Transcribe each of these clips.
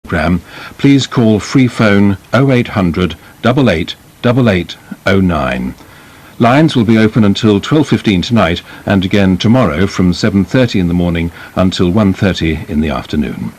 programme, please call free phone 0800 88 8809. Lines will be open until 12:15 tonight and again tomorrow from 7:30 in the morning until 1:30 in the afternoon.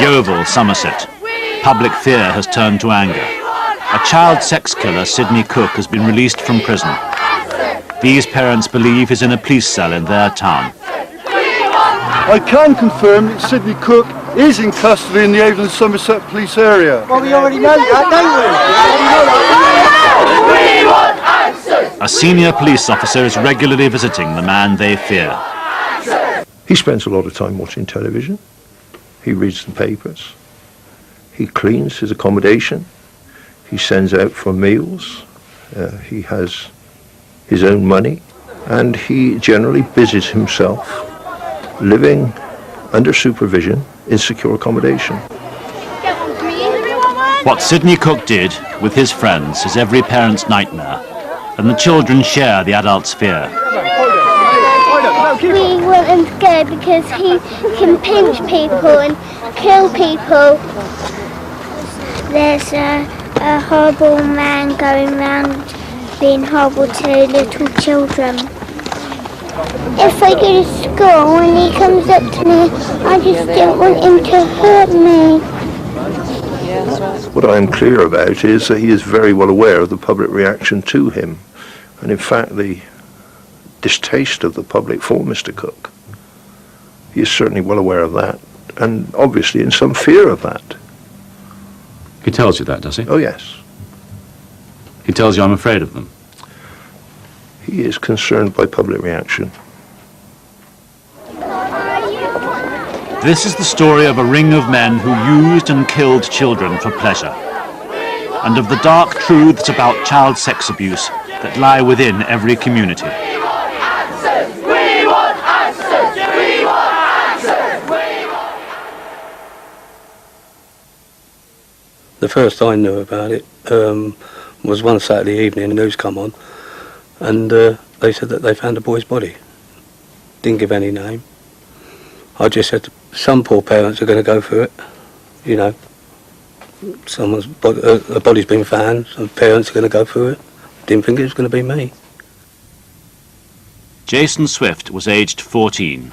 Yeovil, Somerset. Public fear has turned to anger. A child sex killer, Sidney Cooke, has been released from prison. These parents believe he's in a police cell in their town. I can confirm that Sidney Cooke is in custody in the Yeovil and Somerset police area. Well, we already know that, don't we? A senior police officer is regularly visiting the man they fear. He spends a lot of time watching television. He reads the papers. He cleans his accommodation. He sends out for meals. He has his own money. And he generally busies himself living under supervision in secure accommodation. What Sidney Cooke did with his friends is every parent's nightmare, and the children share the adults' fear. We want him to go because he can pinch people and kill people. There's a horrible man going around being horrible to little children. If I go to school and he comes up to me, I just don't want him to hurt me. What I am clear about is that he is very well aware of the public reaction to him. And in fact, the distaste of the public for Mr. Cooke. He is certainly well aware of that, and obviously in some fear of that. He tells you that, does he? Oh, yes. He tells you I'm afraid of them. He is concerned by public reaction. This is the story of a ring of men who used and killed children for pleasure, and of the dark truths about child sex abuse that lie within every community. The first I knew about it was one Saturday evening, the news come on, and they said that they found a boy's body. Didn't give any name. I just said some poor parents are going to go through it, you know. A body's been found, some parents are going to go through it. Didn't think it was going to be me. Jason Swift was aged 14.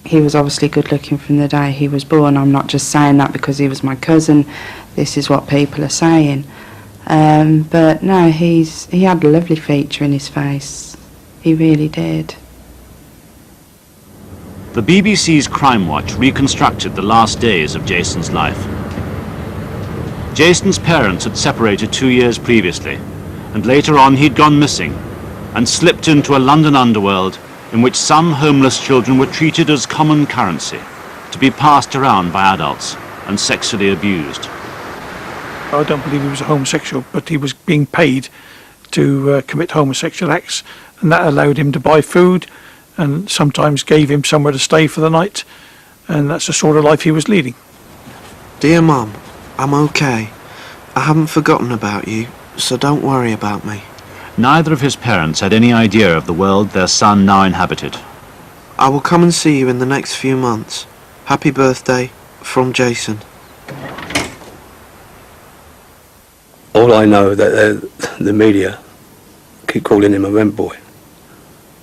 He was obviously good looking from the day he was born. I'm not just saying that because he was my cousin. This is what people are saying. But no, he had a lovely feature in his face. He really did. The BBC's Crime Watch reconstructed the last days of Jason's life. Jason's parents had separated 2 years previously, and later on he'd gone missing and slipped into a London underworld in which some homeless children were treated as common currency, to be passed around by adults and sexually abused. I don't believe he was a homosexual, but he was being paid to commit homosexual acts, and that allowed him to buy food and sometimes gave him somewhere to stay for the night, and that's the sort of life he was leading. Dear Mum, I'm okay. I haven't forgotten about you, so don't worry about me. Neither of his parents had any idea of the world their son now inhabited. I will come and see you in the next few months. Happy birthday, from Jason. All I know that the media keep calling him a rent boy.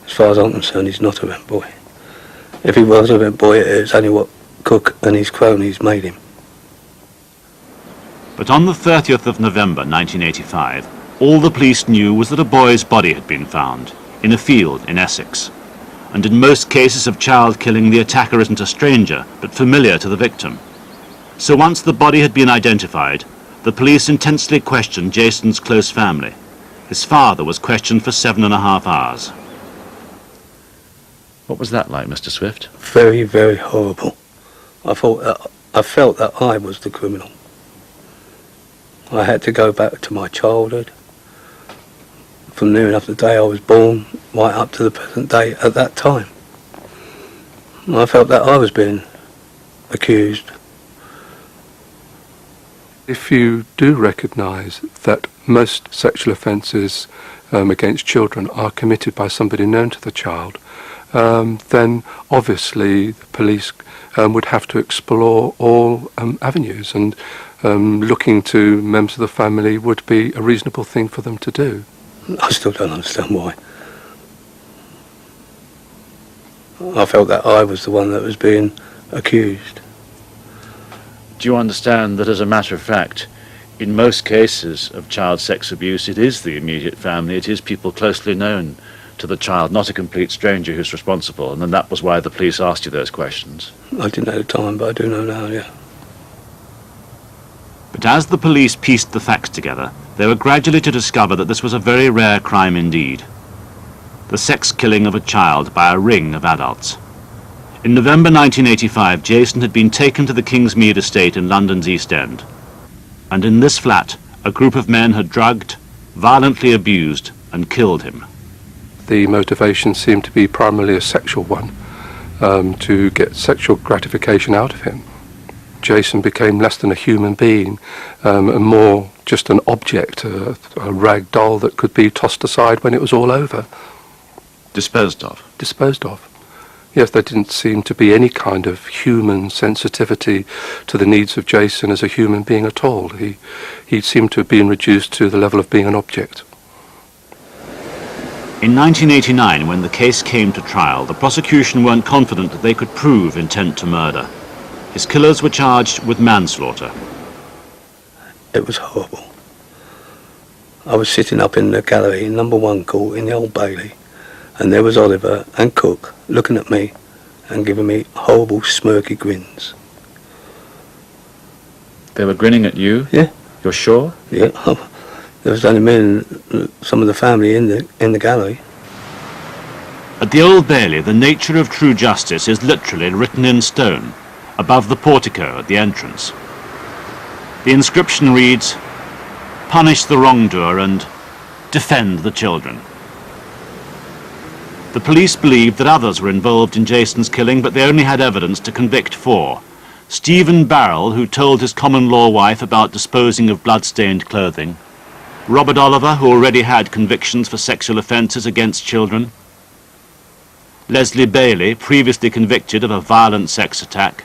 As far as I'm concerned, he's not a rent boy. If he was a rent boy, it's only what Cooke and his cronies made him. But on the 30th of November 1985, all the police knew was that a boy's body had been found in a field in Essex. And in most cases of child killing, the attacker isn't a stranger, but familiar to the victim. So once the body had been identified, the police intensely questioned Jason's close family. His father was questioned for 7.5 hours. What was that like, Mr. Swift? Very, very horrible. I thought I felt that I was the criminal. I had to go back to my childhood, from near enough the day I was born, right up to the present day at that time. I felt that I was being accused. If you do recognise that most sexual offences against children are committed by somebody known to the child, then obviously the police would have to explore all avenues, and looking to members of the family would be a reasonable thing for them to do. I still don't understand why. I felt that I was the one that was being accused. Do you understand that, as a matter of fact, in most cases of child sex abuse, it is the immediate family, it is people closely known to the child, not a complete stranger who's responsible, and then that was why the police asked you those questions? I didn't at the time, but I do know now, yeah. But as the police pieced the facts together, they were gradually to discover that this was a very rare crime indeed. The sex killing of a child by a ring of adults. In November 1985, Jason had been taken to the Kingsmead estate in London's East End. And in this flat, a group of men had drugged, violently abused, and killed him. The motivation seemed to be primarily a sexual one, to get sexual gratification out of him. Jason became less than a human being, and more just an object, a rag doll that could be tossed aside when it was all over. Disposed of? Disposed of. Yes, there didn't seem to be any kind of human sensitivity to the needs of Jason as a human being at all. He seemed to have been reduced to the level of being an object. In 1989, when the case came to trial, the prosecution weren't confident that they could prove intent to murder. His killers were charged with manslaughter. It was horrible. I was sitting up in the gallery in number 1 court in the Old Bailey, and there was Oliver and Cooke looking at me and giving me horrible smirky grins. They were grinning at you? Yeah. You're sure? Yeah. There was only me and some of the family in the gallery. At the Old Bailey, the nature of true justice is literally written in stone, above the portico at the entrance. The inscription reads, "Punish the wrongdoer and defend the children." The police believed that others were involved in Jason's killing, but they only had evidence to convict 4. Stephen Barrell, who told his common-law wife about disposing of blood-stained clothing. Robert Oliver, who already had convictions for sexual offences against children. Leslie Bailey, previously convicted of a violent sex attack.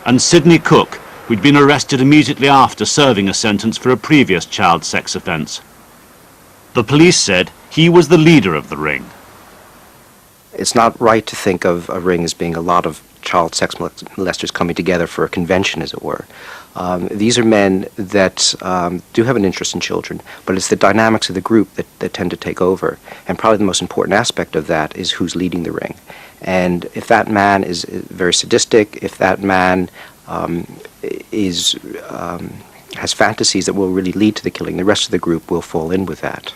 And Sidney Cooke, who'd been arrested immediately after serving a sentence for a previous child sex offence. The police said he was the leader of the ring. It's not right to think of a ring as being a lot of child sex molesters coming together for a convention, as it were. These are men that do have an interest in children, but it's the dynamics of the group that tend to take over. And probably the most important aspect of that is who's leading the ring. And if that man is very sadistic, if that man has fantasies that will really lead to the killing, the rest of the group will fall in with that.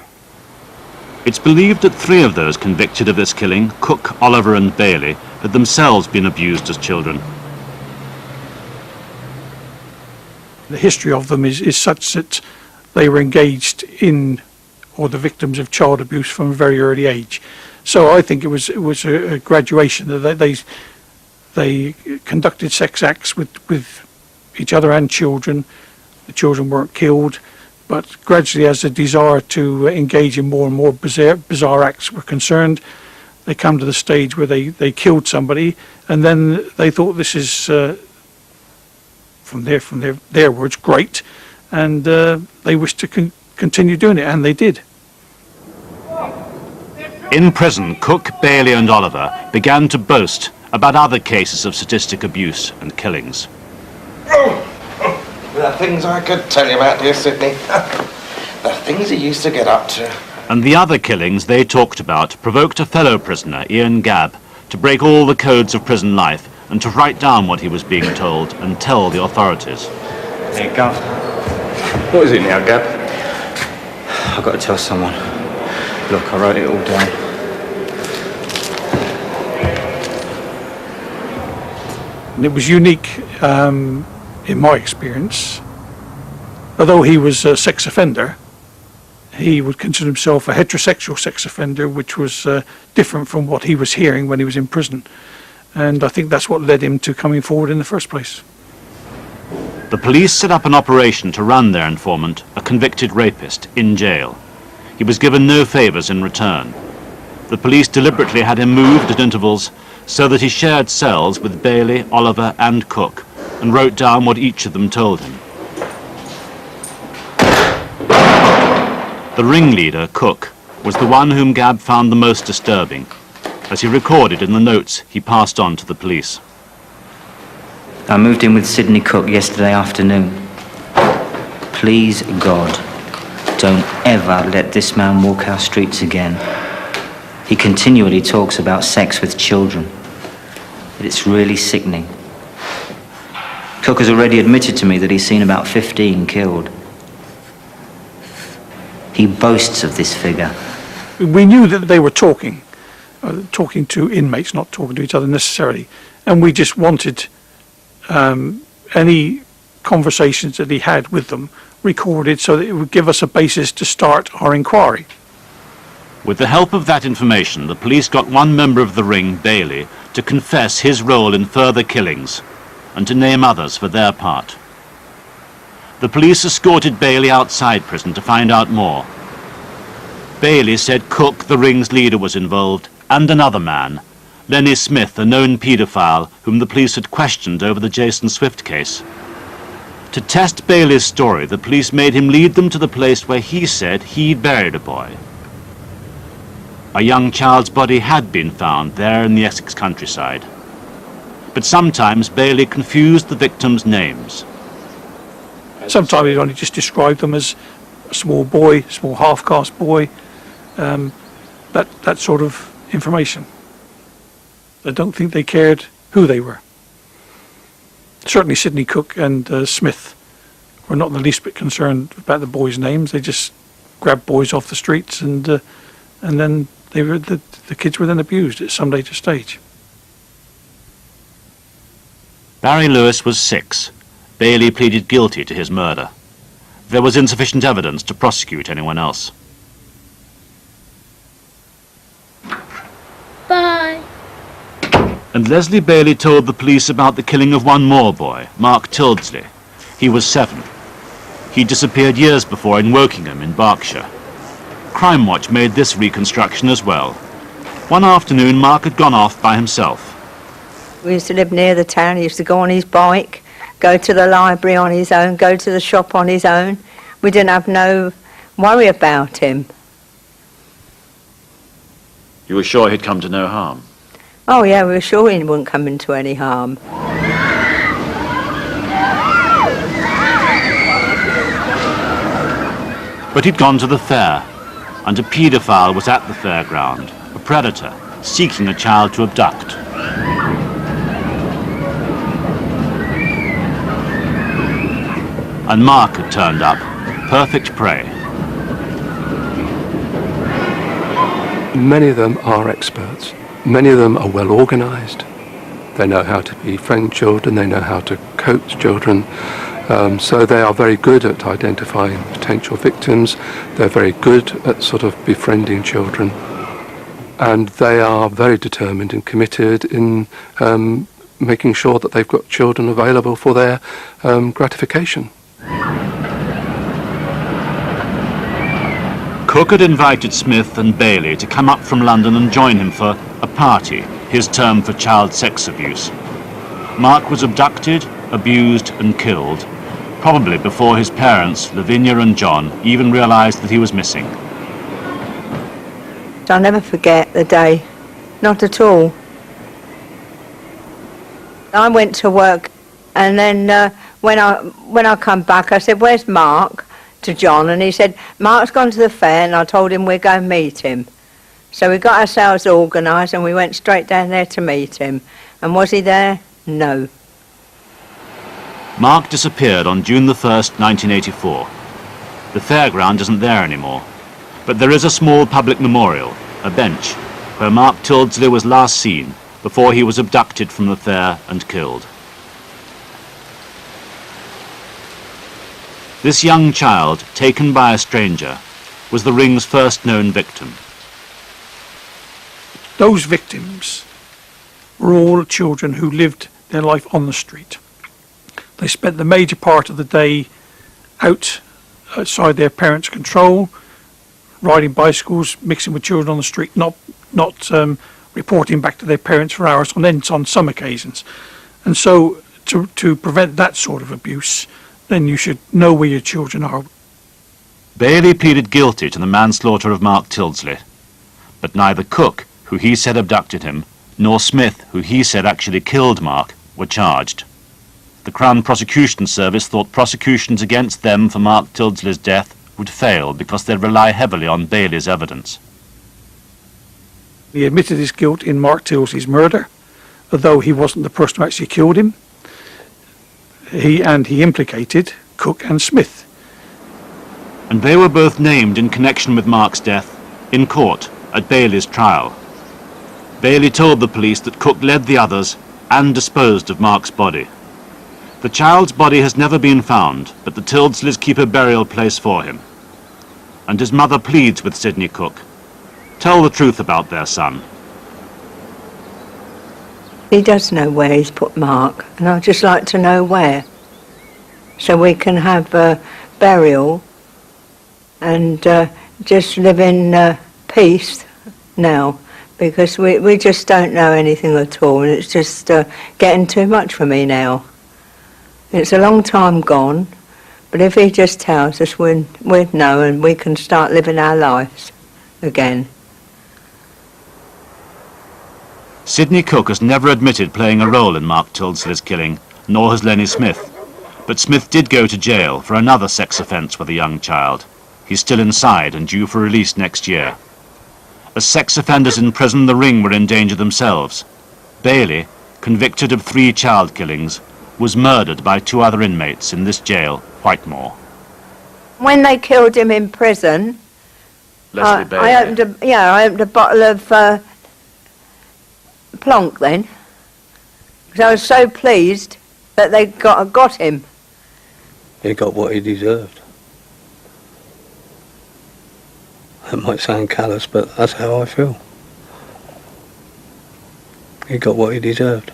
It's believed that 3 of those convicted of this killing, Cooke, Oliver and Bailey, had themselves been abused as children. The history of them is such that they were engaged in, or the victims of child abuse from a very early age. So I think it was a graduation that they conducted sex acts with each other and children. The children weren't killed, but gradually, as the desire to engage in more and more bizarre acts were concerned, they come to the stage where they killed somebody, and then they thought this is, from their words, great, and they wished to continue doing it, and they did. In prison, Cooke, Bailey and Oliver began to boast about other cases of sadistic abuse and killings. There are things I could tell you about, dear Sidney. The things he used to get up to. And the other killings they talked about provoked a fellow prisoner, Ian Gabb, to break all the codes of prison life and to write down what he was being told and tell the authorities. There you go. What is it now, Gabb? I've got to tell someone. Look, I wrote it all down. And it was unique in my experience. Although he was a sex offender, he would consider himself a heterosexual sex offender, which was different from what he was hearing when he was in prison. And I think that's what led him to coming forward in the first place. The police set up an operation to run their informant, a convicted rapist, in jail. He was given no favours in return. The police deliberately had him moved at intervals so that he shared cells with Bailey, Oliver and Cooke, and wrote down what each of them told him. The ringleader, Cooke, was the one whom Gabb found the most disturbing, as he recorded in the notes he passed on to the police. I moved in with Sidney Cooke yesterday afternoon. Please God, don't ever let this man walk our streets again. He continually talks about sex with children. It's really sickening. Cooke has already admitted to me that he's seen about 15 killed. He boasts of this figure. We knew that they were talking to inmates, not talking to each other necessarily, and we just wanted any conversations that he had with them recorded so that it would give us a basis to start our inquiry. With the help of that information, the police got one member of the ring, Bailey, to confess his role in further killings and to name others for their part. The police escorted Bailey outside prison to find out more. Bailey said Cooke, the ring's leader, was involved, and another man, Lenny Smith, a known paedophile whom the police had questioned over the Jason Swift case. To test Bailey's story, the police made him lead them to the place where he said he buried a boy. A young child's body had been found there in the Essex countryside. But sometimes Bailey confused the victims' names. Sometimes he only just described them as a small boy, small half-caste boy, that sort of information. I don't think they cared who they were. Certainly Sidney Cooke and Smith were not the least bit concerned about the boys' names. They just grabbed boys off the streets and then the kids were then abused at some later stage. Barry Lewis was 6. Bailey pleaded guilty to his murder. There was insufficient evidence to prosecute anyone else. Bye. And Leslie Bailey told the police about the killing of one more boy, Mark Tildesley. He was 7. He disappeared years before in Wokingham in Berkshire. Crime Watch made this reconstruction as well. One afternoon, Mark had gone off by himself. We used to live near the town. He used to go on his bike, go to the library on his own, go to the shop on his own. We didn't have no worry about him. You were sure he'd come to no harm? Oh yeah, we were sure he wouldn't come into any harm. But he'd gone to the fair, and a paedophile was at the fairground, a predator, seeking a child to abduct. And Mark had turned up, perfect prey. Many of them are experts. Many of them are well organised. They know how to befriend children, they know how to coach children. So they are very good at identifying potential victims. They're very good at sort of befriending children. And they are very determined and committed in making sure that they've got children available for their gratification. Cooke had invited Smith and Bailey to come up from London and join him for a party, his term for child sex abuse. Mark was abducted, abused and killed, probably before his parents, Lavinia and John, even realised that he was missing. I'll never forget the day, not at all. I went to work and then when I come back I said, "Where's Mark?" to John, and he said, "Mark's gone to the fair," and I told him we'd go and meet him. So we got ourselves organised and we went straight down there to meet him. And was he there? No. Mark disappeared on June the 1st, 1984. The fairground isn't there anymore, but there is a small public memorial, a bench, where Mark Tildesley was last seen before he was abducted from the fair and killed. This young child, taken by a stranger, was the ring's first known victim. Those victims were all children who lived their life on the street. They spent the major part of the day outside their parents' control, riding bicycles, mixing with children on the street, not reporting back to their parents for hours on some occasions. And so to prevent that sort of abuse, then you should know where your children are. Bailey pleaded guilty to the manslaughter of Mark Tildesley, but neither Cooke, who he said abducted him, nor Smith, who he said actually killed Mark, were charged. The Crown Prosecution Service thought prosecutions against them for Mark Tildesley's death would fail because they'd rely heavily on Bailey's evidence. He admitted his guilt in Mark Tildesley's murder, although he wasn't the person who actually killed him. He implicated Cooke and Smith. And they were both named in connection with Mark's death in court at Bailey's trial. Bailey told the police that Cooke led the others and disposed of Mark's body. The child's body has never been found, but the Tildesleys keep a burial place for him. And his mother pleads with Sidney Cooke. Tell the truth about their son. He does know where he's put Mark, and I'd just like to know where, so we can have a burial and just live in peace now, because we just don't know anything at all, and it's just getting too much for me now. It's a long time gone, but if he just tells us, we'd know, and we can start living our lives again. Sidney Cooke has never admitted playing a role in Mark Tildesley's killing, nor has Lenny Smith. But Smith did go to jail for another sex offence with a young child. He's still inside and due for release next year. As sex offenders in prison, the ring were in danger themselves. Bailey, convicted of 3 child killings, was murdered by 2 other inmates in this jail, Whitemore. When they killed him in prison, Leslie Bailey. I opened a bottle of plonk then, because I was so pleased that they got him. He got what he deserved. That might sound callous, but that's how I feel. He got what he deserved.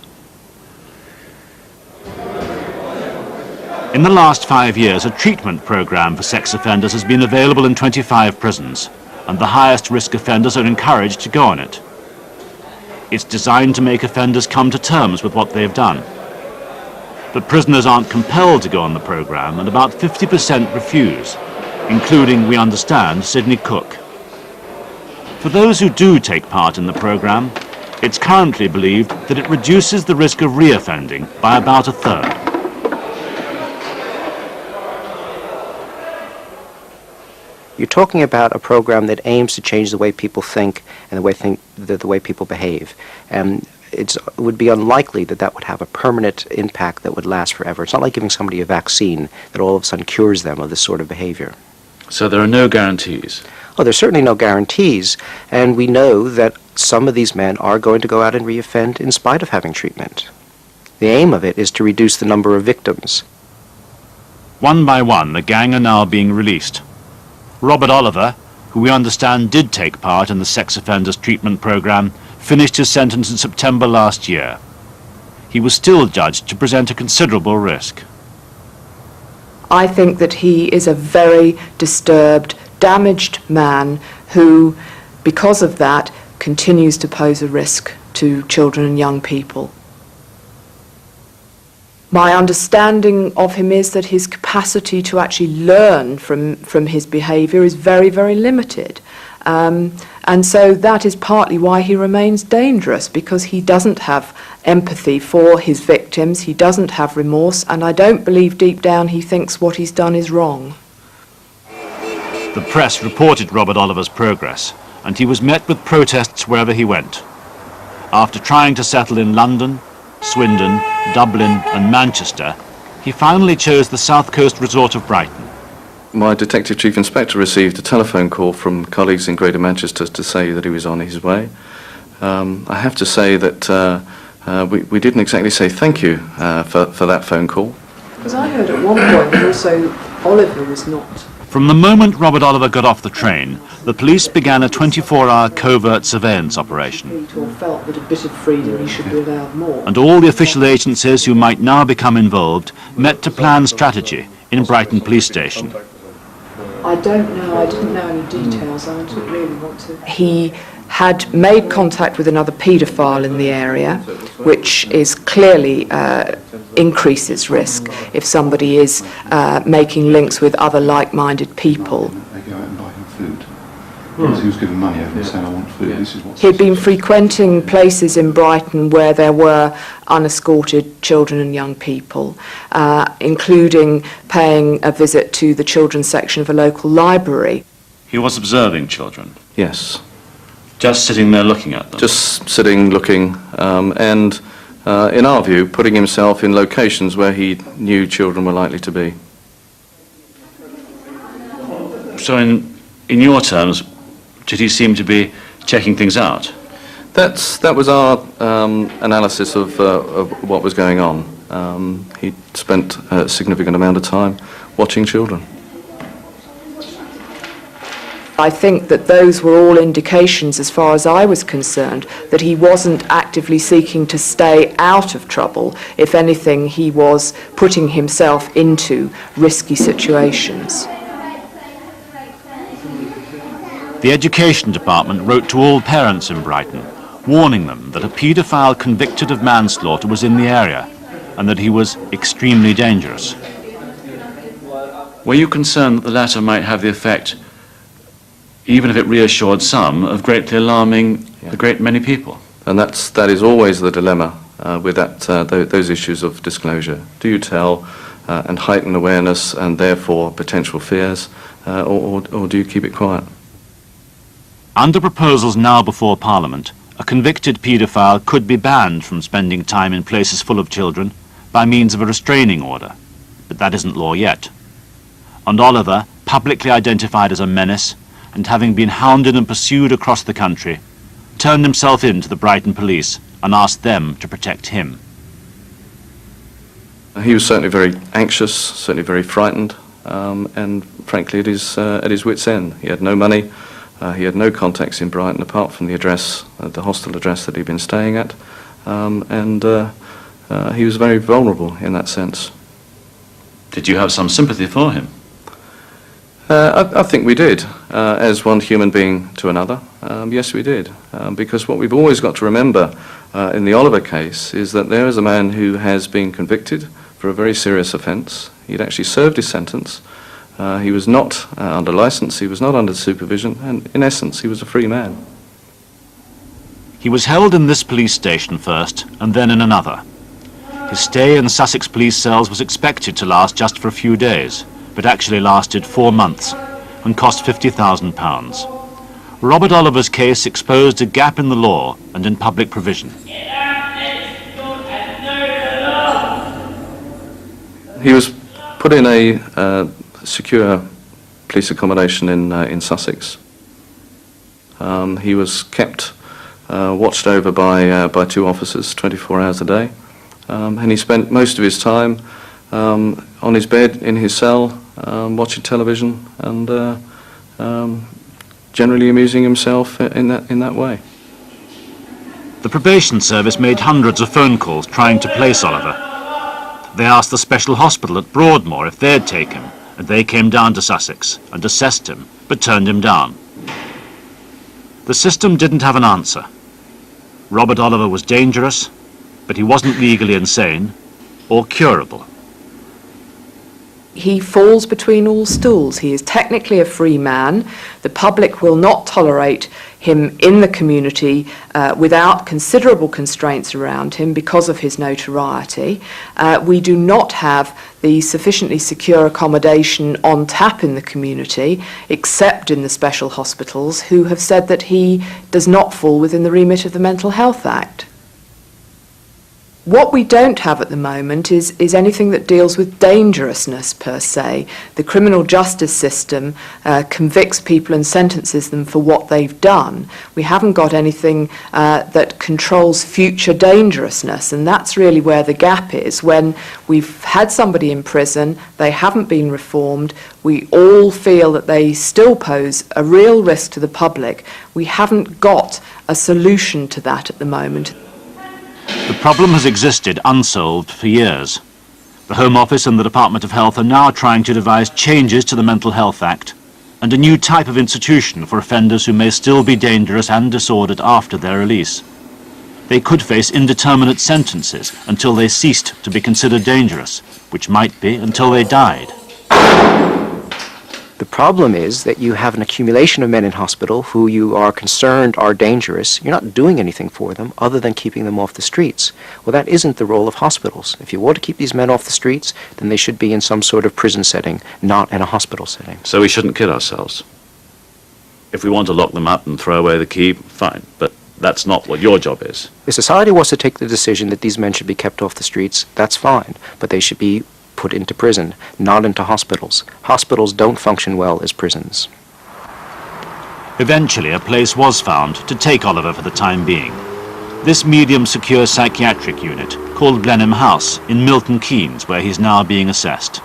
In the last 5 years, a treatment programme for sex offenders has been available in 25 prisons, and the highest risk offenders are encouraged to go on it. It's designed to make offenders come to terms with what they've done. But prisoners aren't compelled to go on the programme, and about 50% refuse, including, we understand, Sidney Cooke. For those who do take part in the programme, it's currently believed that it reduces the risk of reoffending by about 1/3. You're talking about a program that aims to change the way people think and the way people behave. And it would be unlikely that that would have a permanent impact that would last forever. It's not like giving somebody a vaccine that all of a sudden cures them of this sort of behavior. So there are no guarantees? Oh, there's certainly no guarantees. And we know that some of these men are going to go out and reoffend in spite of having treatment. The aim of it is to reduce the number of victims. One by one, the gang are now being released. Robert Oliver, who we understand did take part in the sex offenders treatment programme, finished his sentence in September last year. He was still judged to present a considerable risk. I think that he is a very disturbed, damaged man who, because of that, continues to pose a risk to children and young people. My understanding of him is that his capacity to actually learn from his behaviour is very, very limited. And so that is partly why he remains dangerous, because he doesn't have empathy for his victims, he doesn't have remorse, and I don't believe deep down he thinks what he's done is wrong. The press reported Robert Oliver's progress, and he was met with protests wherever he went. After trying to settle in London, Swindon, Dublin and Manchester, he finally chose the south coast resort of Brighton. My Detective Chief Inspector received a telephone call from colleagues in Greater Manchester to say that he was on his way. I have to say that we didn't exactly say thank you for that phone call. Because I heard at one point that also Oliver was not. From the moment Robert Oliver got off the train, the police began a 24-hour covert surveillance operation. Or felt that a bit of freedom he should be allowed more. And all the official agencies who might now become involved met to plan strategy in Brighton Police Station. I don't know, I didn't know any details, I didn't really want to. He had made contact with another paedophile in the area, which is clearly increases risk if somebody is making links with other like-minded people. They go out and buy him food. He was giving money over and saying, I want food. This is what. He'd been frequenting places in Brighton where there were unescorted children and young people, including paying a visit to the children's section of a local library. He was observing children? Yes. Just sitting there looking at them? Just sitting, looking, and in our view, putting himself in locations where he knew children were likely to be. So in your terms, did he seem to be checking things out? That was our analysis of what was going on. He spent a significant amount of time watching children. I think that those were all indications, as far as I was concerned, that he wasn't actively seeking to stay out of trouble. If anything, he was putting himself into risky situations. The Education Department wrote to all parents in Brighton, warning them that a paedophile convicted of manslaughter was in the area and that he was extremely dangerous. Were you concerned that the latter might have the effect, even if it reassured some, of greatly alarming a great many people? And that is always the dilemma with those issues of disclosure. Do you tell and heighten awareness and therefore potential fears, or do you keep it quiet? Under proposals now before Parliament, a convicted paedophile could be banned from spending time in places full of children by means of a restraining order, but that isn't law yet. And Oliver, publicly identified as a menace, and having been hounded and pursued across the country, turned himself in to the Brighton police and asked them to protect him. He was certainly very anxious, certainly very frightened, and frankly at his wit's end. He had no money, he had no contacts in Brighton apart from the address, the hostel address that he'd been staying at, and he was very vulnerable in that sense. Did you have some sympathy for him? I think we did, as one human being to another. Yes, we did, because what we've always got to remember in the Oliver case is that there is a man who has been convicted for a very serious offence. He'd actually served his sentence. He was not under licence, he was not under supervision, and in essence, he was a free man. He was held in this police station first, and then in another. His stay in Sussex police cells was expected to last just for a few days, but actually lasted 4 months and cost £50,000. Robert Oliver's case exposed a gap in the law and in public provision. He was put in a secure police accommodation in Sussex. He was kept watched over by 2 officers 24 hours a day, and he spent most of his time on his bed in his cell, watching television and generally amusing himself in that way. The probation service made hundreds of phone calls trying to place Oliver. They asked the special hospital at Broadmoor if they'd take him, and they came down to Sussex and assessed him, but turned him down. The system didn't have an answer. Robert Oliver was dangerous, but he wasn't legally insane or curable. He falls between all stools. He is technically a free man. The public will not tolerate him in the community without considerable constraints around him because of his notoriety. We do not have the sufficiently secure accommodation on tap in the community, except in the special hospitals, who have said that he does not fall within the remit of the Mental Health Act. What we don't have at the moment is anything that deals with dangerousness per se. The criminal justice system convicts people and sentences them for what they've done. We haven't got anything that controls future dangerousness, and that's really where the gap is. When we've had somebody in prison, they haven't been reformed, we all feel that they still pose a real risk to the public. We haven't got a solution to that at the moment. The problem has existed unsolved for years. The Home Office and the Department of Health are now trying to devise changes to the Mental Health Act and a new type of institution for offenders who may still be dangerous and disordered after their release. They could face indeterminate sentences until they ceased to be considered dangerous, which might be until they died. The problem is that you have an accumulation of men in hospital who you are concerned are dangerous. You're not doing anything for them other than keeping them off the streets. Well, that isn't the role of hospitals. If you want to keep these men off the streets, then they should be in some sort of prison setting, not in a hospital setting. So we shouldn't kid ourselves. If we want to lock them up and throw away the key, fine, but that's not what your job is. If society wants to take the decision that these men should be kept off the streets, that's fine, but they should be put into prison, not into hospitals. Hospitals don't function well as prisons. Eventually, a place was found to take Oliver for the time being. This medium-secure psychiatric unit, called Blenheim House, in Milton Keynes, where he's now being assessed.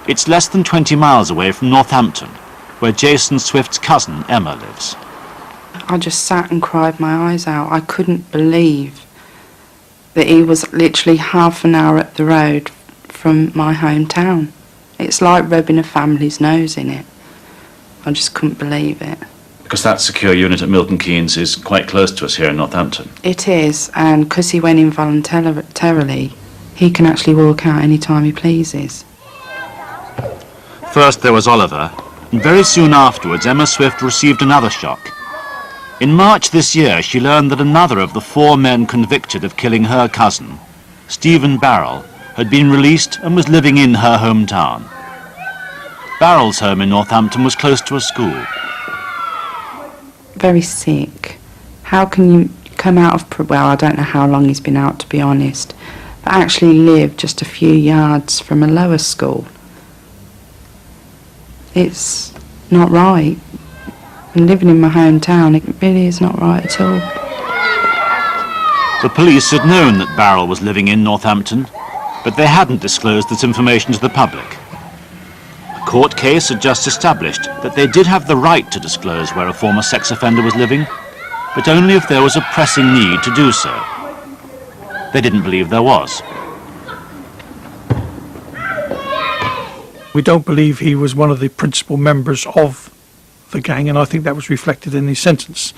It's less than 20 miles away from Northampton, where Jason Swift's cousin, Emma, lives. I just sat and cried my eyes out. I couldn't believe that he was literally half an hour up the road from my hometown. It's like rubbing a family's nose in it. I just couldn't believe it. Because that secure unit at Milton Keynes is quite close to us here in Northampton. It is, and because he went in voluntarily, he can actually walk out any time he pleases. First there was Oliver, and very soon afterwards Emma Swift received another shock. In March this year she learned that another of the 4 men convicted of killing her cousin, Stephen Barrell, had been released and was living in her hometown. Barrell's home in Northampton was close to a school. Very sick. How can you come out of, well, I don't know how long he's been out, to be honest, but actually live just a few yards from a lower school? It's not right. And living in my hometown, it really is not right at all. The police had known that Barrell was living in Northampton, but they hadn't disclosed this information to the public. A court case had just established that they did have the right to disclose where a former sex offender was living, but only if there was a pressing need to do so. They didn't believe there was. We don't believe he was one of the principal members of the gang, and I think that was reflected in his sentence.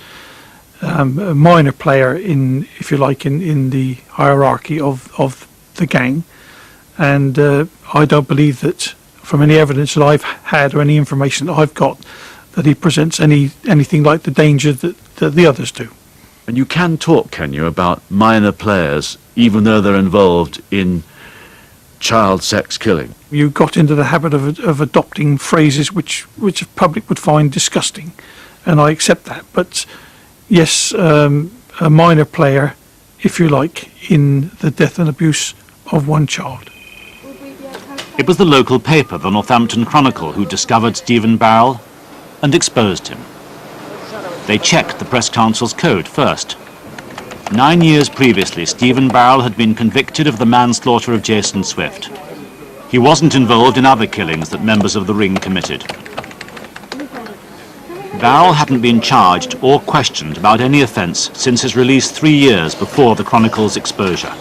A minor player in, if you like, in the hierarchy of the gang, and I don't believe that, from any evidence that I've had or any information that I've got, that he presents anything like the danger that the others do. And you can talk, can you, about minor players, even though they're involved in child sex killing? You got into the habit of adopting phrases which the public would find disgusting, and I accept that. But yes, a minor player, if you like, in the death and abuse of one child. It was the local paper, the Northampton Chronicle, who discovered Stephen Barrell and exposed him. They checked the Press Council's code first. 9 years previously, Stephen Barrell had been convicted of the manslaughter of Jason Swift. He wasn't involved in other killings that members of the ring committed. Barrell hadn't been charged or questioned about any offence since his release 3 years before the Chronicle's exposure.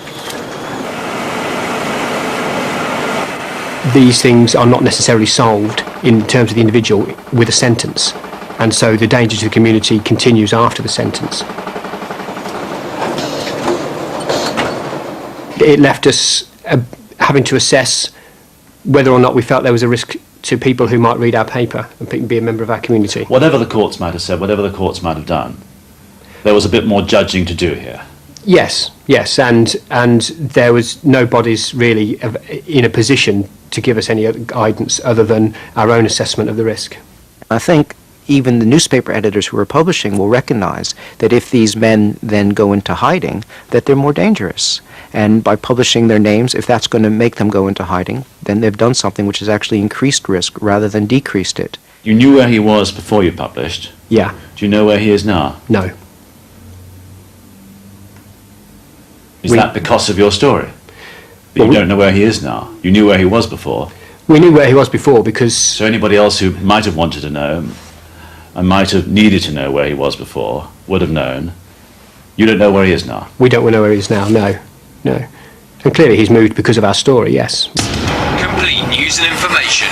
These things are not necessarily solved in terms of the individual with a sentence, and so the danger to the community continues after the sentence. It left us having to assess whether or not we felt there was a risk to people who might read our paper and be a member of our community. Whatever the courts might have said, whatever the courts might have done, there was a bit more judging to do here. Yes, and there was nobody's really in a position to give us any other guidance other than our own assessment of the risk. I think even the newspaper editors who are publishing will recognize that if these men then go into hiding, that they're more dangerous. And by publishing their names, if that's going to make them go into hiding, then they've done something which has actually increased risk rather than decreased it. You knew where he was before you published. Yeah. Do you know where he is now? No. Is that because of your story? That you don't know where he is now? You knew where he was before? We knew where he was before because... So anybody else who might have wanted to know and might have needed to know where he was before would have known. You don't know where he is now? We don't know where he is now, no. No. And clearly he's moved because of our story, yes. Complete news and information.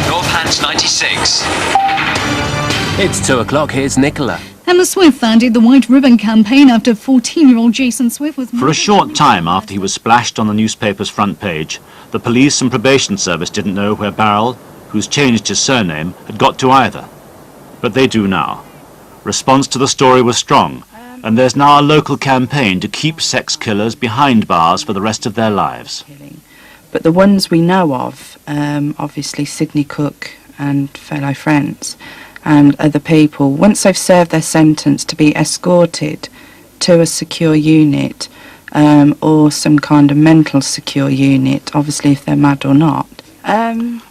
Northants 96. It's 2 o'clock, here's Nicola. Emma Swift ended the White Ribbon campaign after 14-year-old Jason Swift was... For a short time after he was splashed on the newspaper's front page, the police and probation service didn't know where Barrell, who's changed his surname, had got to either. But they do now. Response to the story was strong, and there's now a local campaign to keep sex killers behind bars for the rest of their lives. But the ones we know of, obviously Sidney Cooke and fellow friends, and other people, once they've served their sentence, to be escorted to a secure unit or some kind of mental secure unit, obviously if they're mad or not.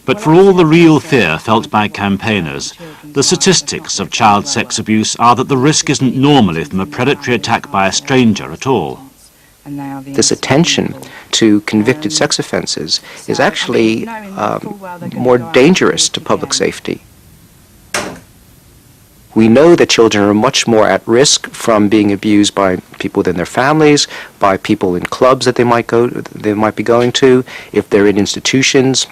But for all the real fear felt by campaigners, the statistics of child sex abuse are that the risk isn't normally from a predatory attack by a stranger at all. This attention to convicted sex offences is actually more dangerous to public safety. We know that children are much more at risk from being abused by people within their families, by people in clubs that they might be going to, if they're in institutions,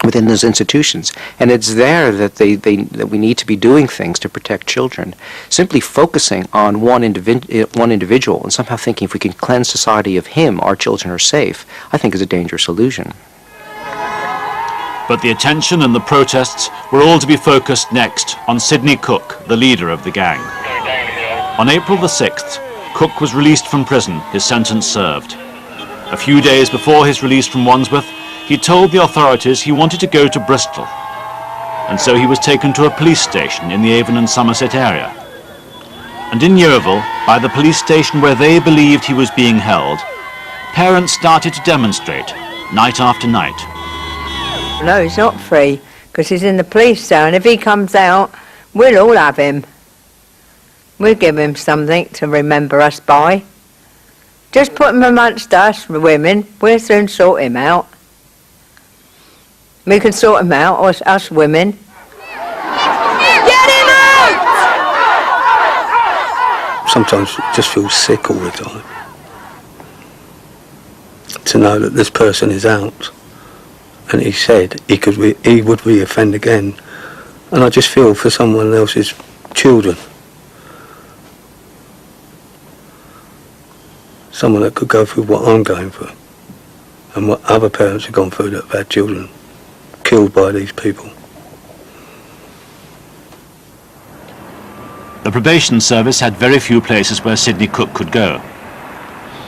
within those institutions. And it's there that that we need to be doing things to protect children. Simply focusing on one individual and somehow thinking if we can cleanse society of him, our children are safe, I think is a dangerous illusion. But the attention and the protests were all to be focused next on Sidney Cooke, the leader of the gang. On April the 6th, Cooke was released from prison, his sentence served. A few days before his release from Wandsworth, he told the authorities he wanted to go to Bristol. And so he was taken to a police station in the Avon and Somerset area. And in Yeovil, by the police station where they believed he was being held, parents started to demonstrate, night after night. No, he's not free, because he's in the police cell, and if he comes out, we'll all have him. We'll give him something to remember us by. Just put him amongst us, women, we'll soon sort him out. We can sort him out, us women. Get him out! Sometimes you just feel sick all the time. To know that this person is out. And he said he would re-offend again. And I just feel for someone else's children. Someone that could go through what I'm going through. And what other parents have gone through that have had children killed by these people. The probation service had very few places where Sidney Cooke could go.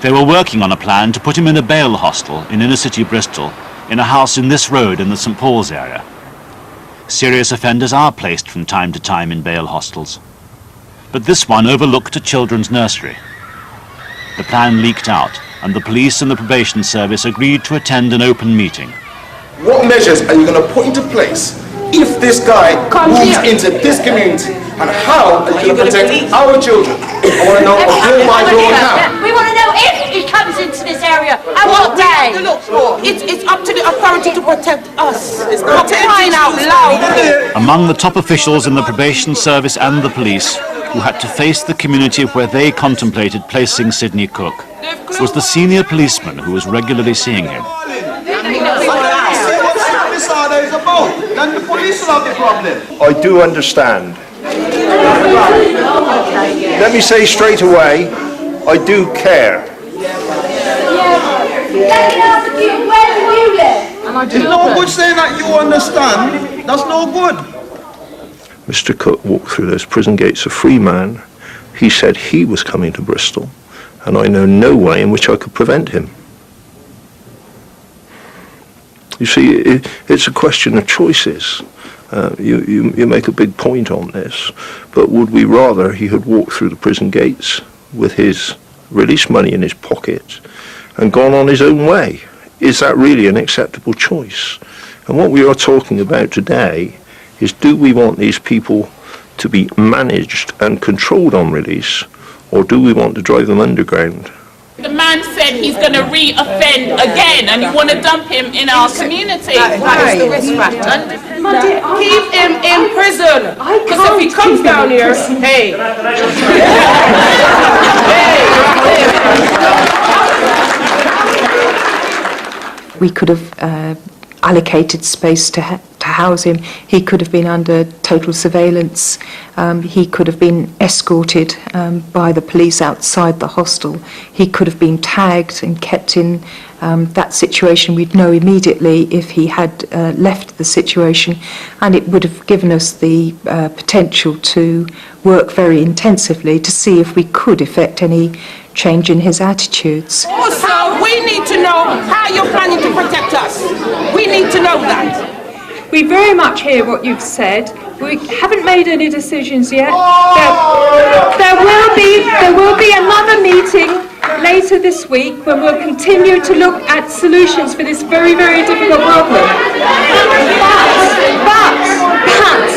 They were working on a plan to put him in a bail hostel in inner city Bristol, in a house in this road in the St Paul's area. Serious offenders are placed from time to time in bail hostels. But this one overlooked a children's nursery. The plan leaked out, and the police and the probation service agreed to attend an open meeting. What measures are you going to put into place if this guy moves into this community? And how are you going to protect our children? I want to know a door by door now. We want to know if he comes into this area and what day. It's up to the authority to protect us. It's not crying out loud. Among the top officials in the probation service and the police who had to face the community where they contemplated placing Sidney Cooke was the senior policeman who was regularly seeing him. I do understand. Let me say straight away, I do care. It's no good saying that you understand. That's no good. Mr. Cooke walked through those prison gates a free man. He said he was coming to Bristol, and I know no way in which I could prevent him. You see, it's a question of choices. You make a big point on this, but would we rather he had walked through the prison gates with his release money in his pocket and gone on his own way? Is that really an acceptable choice? And what we are talking about today is, do we want these people to be managed and controlled on release, or do we want to drive them underground? The man said he's going to re-offend again, and you want to dump him in our community. That is the risk factor. Keep him in prison. Because if he comes down here, hey. We could have allocated space to house him. He could have been under total surveillance. He could have been escorted by the police outside the hostel. He could have been tagged and kept in that situation. We'd know immediately if he had left the situation, and it would have given us the potential to work very intensively to see if we could effect any change in his attitudes. Also, we need to know how you're planning to protect us. We need to know that. We very much hear what you've said. We haven't made any decisions yet. There will be another meeting later this week when we'll continue to look at solutions for this very, very difficult problem. But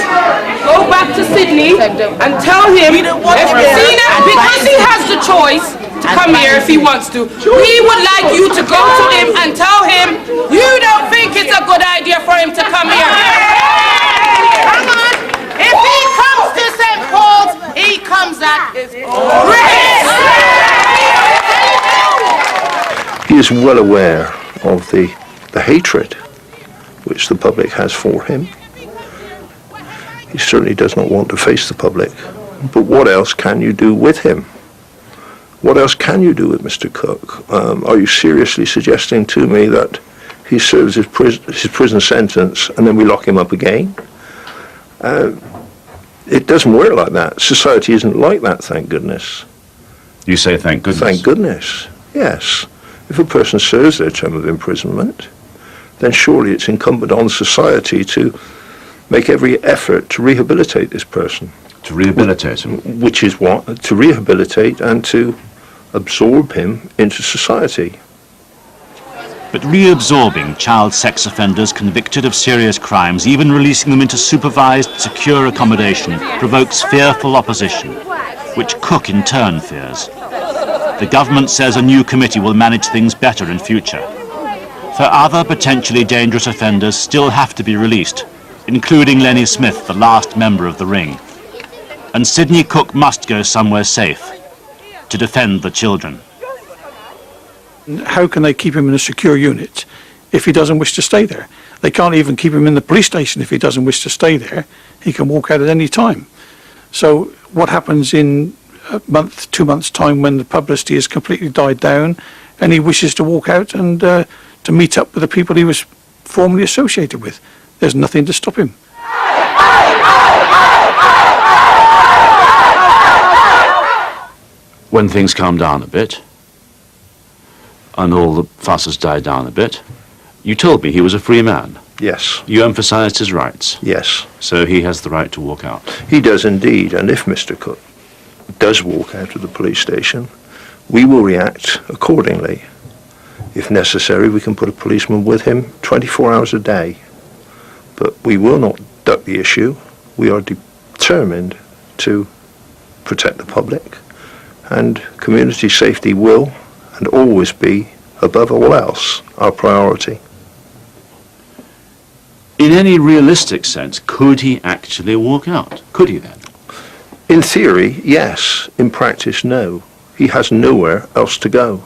go back to Sidney and tell him, because he has the choice to come here if he wants to, we would like you to go to him and tell him you don't think it's a good idea for him to come here. Come on. If he comes to St. Paul's, he comes at his risk. He is well aware of the hatred which the public has for him. He certainly does not want to face the public. But what else can you do with him? What else can you do with Mr. Cooke? Are you seriously suggesting to me that he serves his prison sentence and then we lock him up again? It doesn't work like that. Society isn't like that, thank goodness. You say thank goodness? Thank goodness, yes. If a person serves their term of imprisonment, then surely it's incumbent on society to make every effort to rehabilitate this person. To rehabilitate him? Which is what? To rehabilitate and to absorb him into society. But reabsorbing child sex offenders convicted of serious crimes, even releasing them into supervised, secure accommodation, provokes fearful opposition, which Cooke in turn fears. The government says a new committee will manage things better in future. For other potentially dangerous offenders still have to be released, including Lenny Smith, the last member of the ring. And Sidney Cooke must go somewhere safe to defend the children. How can they keep him in a secure unit if he doesn't wish to stay there? They can't even keep him in the police station if he doesn't wish to stay there. He can walk out at any time. So what happens in a month, 2 months' time when the publicity has completely died down and he wishes to walk out and to meet up with the people he was formerly associated with? There's nothing to stop him. When things calm down a bit, and all the fuss has died down a bit, you told me he was a free man. Yes. You emphasised his rights. Yes. So he has the right to walk out. He does indeed, and if Mr. Cooke does walk out of the police station, we will react accordingly. If necessary, we can put a policeman with him 24 hours a day. But we will not duck the issue. We are determined to protect the public, and community safety will and always be, above all else, our priority. In any realistic sense, could he actually walk out? Could he then? In theory, yes. In practice, no. He has nowhere else to go.